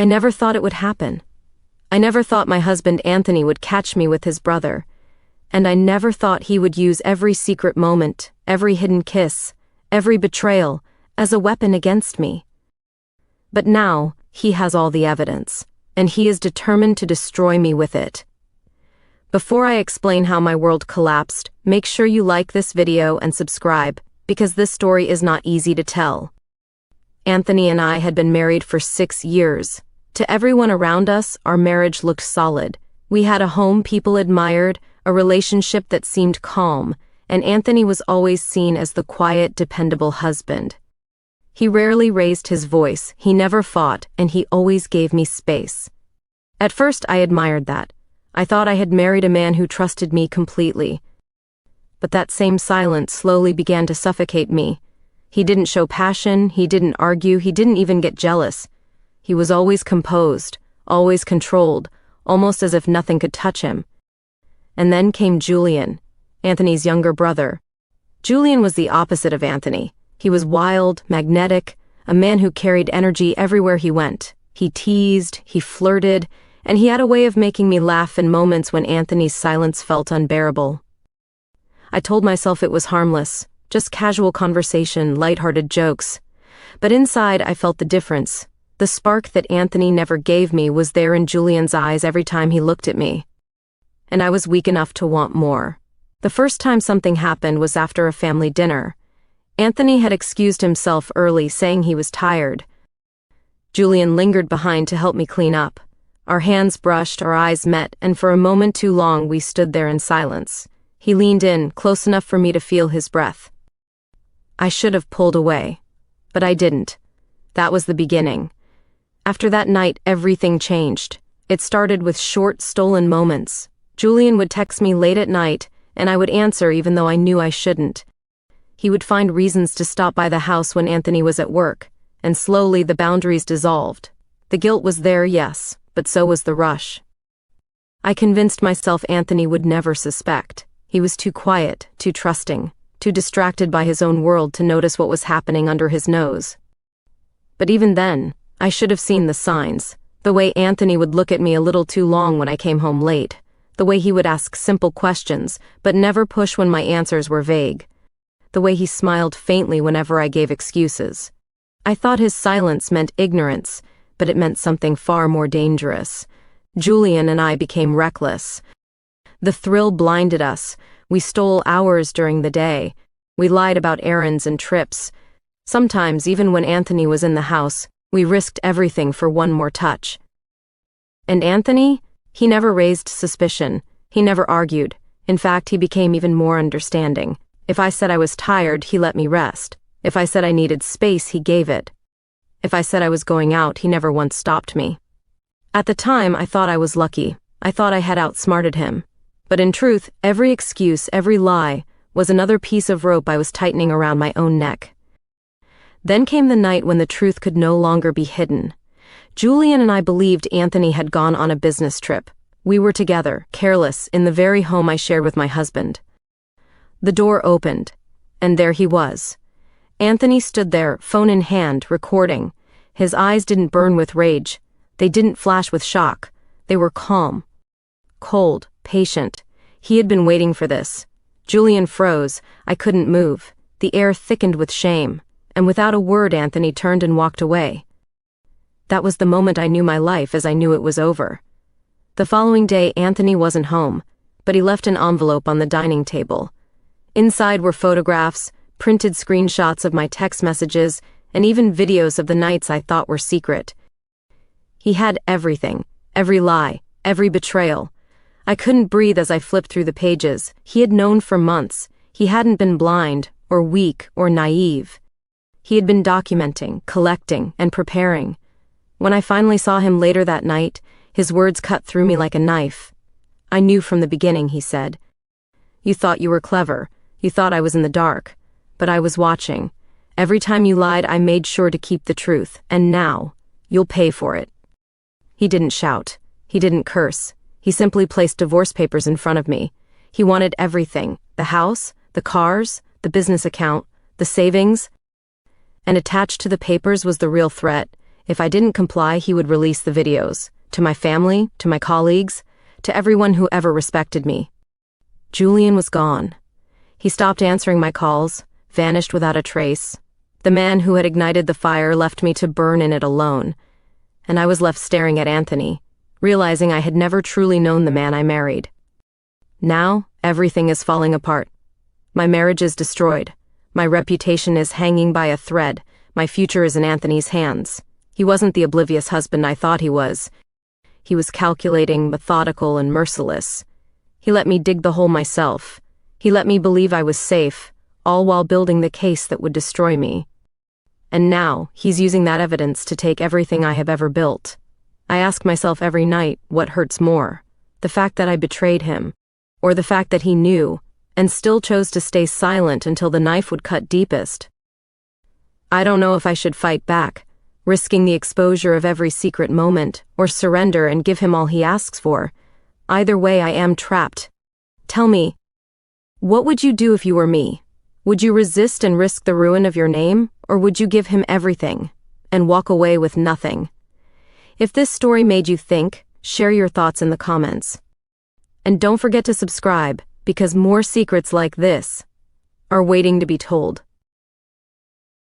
I never thought it would happen. I never thought my husband Anthony would catch me with his brother. And I never thought he would use every secret moment, every hidden kiss, every betrayal, as a weapon against me. But now, he has all the evidence, and he is determined to destroy me with it. Before I explain how my world collapsed, make sure you like this video and subscribe, because this story is not easy to tell. Anthony and I had been married for 6 years. To everyone around us, our marriage looked solid. We had a home people admired, a relationship that seemed calm, and Anthony was always seen as the quiet, dependable husband. He rarely raised his voice, he never fought, and he always gave me space. At first, I admired that. I thought I had married a man who trusted me completely. But that same silence slowly began to suffocate me. He didn't show passion, he didn't argue, he didn't even get jealous. He was always composed, always controlled, almost as if nothing could touch him. And then came Julian, Anthony's younger brother. Julian was the opposite of Anthony. He was wild, magnetic, a man who carried energy everywhere he went. He teased, he flirted, and he had a way of making me laugh in moments when Anthony's silence felt unbearable. I told myself it was harmless, just casual conversation, lighthearted jokes. But inside I felt the difference. The spark that Anthony never gave me was there in Julian's eyes every time he looked at me. And I was weak enough to want more. The first time something happened was after a family dinner. Anthony had excused himself early, saying he was tired. Julian lingered behind to help me clean up. Our hands brushed, our eyes met, and for a moment too long we stood there in silence. He leaned in, close enough for me to feel his breath. I should have pulled away, but I didn't. That was the beginning. After that night, everything changed. It started with short, stolen moments. Julian would text me late at night, and I would answer even though I knew I shouldn't. He would find reasons to stop by the house when Anthony was at work, and slowly the boundaries dissolved. The guilt was there, yes, but so was the rush. I convinced myself Anthony would never suspect. He was too quiet, too trusting, too distracted by his own world to notice what was happening under his nose. But even then, I should have seen the signs. The way Anthony would look at me a little too long when I came home late. The way he would ask simple questions, but never push when my answers were vague. The way he smiled faintly whenever I gave excuses. I thought his silence meant ignorance, but it meant something far more dangerous. Julian and I became reckless. The thrill blinded us. We stole hours during the day. We lied about errands and trips. Sometimes, even when Anthony was in the house, we risked everything for one more touch. And Anthony? He never raised suspicion. He never argued. In fact, he became even more understanding. If I said I was tired, he let me rest. If I said I needed space, he gave it. If I said I was going out, he never once stopped me. At the time, I thought I was lucky. I thought I had outsmarted him. But in truth, every excuse, every lie, was another piece of rope I was tightening around my own neck. Then came the night when the truth could no longer be hidden. Julian and I believed Anthony had gone on a business trip. We were together, careless, in the very home I shared with my husband. The door opened, and there he was. Anthony stood there, phone in hand, recording. His eyes didn't burn with rage. They didn't flash with shock. They were calm. Cold, patient. He had been waiting for this. Julian froze. I couldn't move. The air thickened with shame. And without a word, Anthony turned and walked away. That was the moment I knew my life as I knew it was over. The following day, Anthony wasn't home, but he left an envelope on the dining table. Inside were photographs, printed screenshots of my text messages, and even videos of the nights I thought were secret. He had everything, every lie, every betrayal. I couldn't breathe as I flipped through the pages. He had known for months. He hadn't been blind, or weak, or naive. He had been documenting, collecting, and preparing. When I finally saw him later that night, his words cut through me like a knife. I knew from the beginning, he said. You thought you were clever. You thought I was in the dark. But I was watching. Every time you lied, I made sure to keep the truth. And now, you'll pay for it. He didn't shout. He didn't curse. He simply placed divorce papers in front of me. He wanted everything. The house, the cars, the business account, the savings. And attached to the papers was the real threat. If I didn't comply, he would release the videos. To my family, to my colleagues, to everyone who ever respected me. Julian was gone. He stopped answering my calls, vanished without a trace. The man who had ignited the fire left me to burn in it alone, and I was left staring at Anthony, realizing I had never truly known the man I married. Now, everything is falling apart. My marriage is destroyed. My reputation is hanging by a thread. My future is in Anthony's hands. He wasn't the oblivious husband I thought he was. He was calculating, methodical, and merciless. He let me dig the hole myself. He let me believe I was safe, all while building the case that would destroy me. And now, he's using that evidence to take everything I have ever built. I ask myself every night, what hurts more? The fact that I betrayed him, or the fact that he knew, and still chose to stay silent until the knife would cut deepest? I don't know if I should fight back, risking the exposure of every secret moment, or surrender and give him all he asks for. Either way, I am trapped. Tell me, what would you do if you were me? Would you resist and risk the ruin of your name, or would you give him everything and walk away with nothing? If this story made you think, share your thoughts in the comments. And don't forget to subscribe, because more secrets like this are waiting to be told.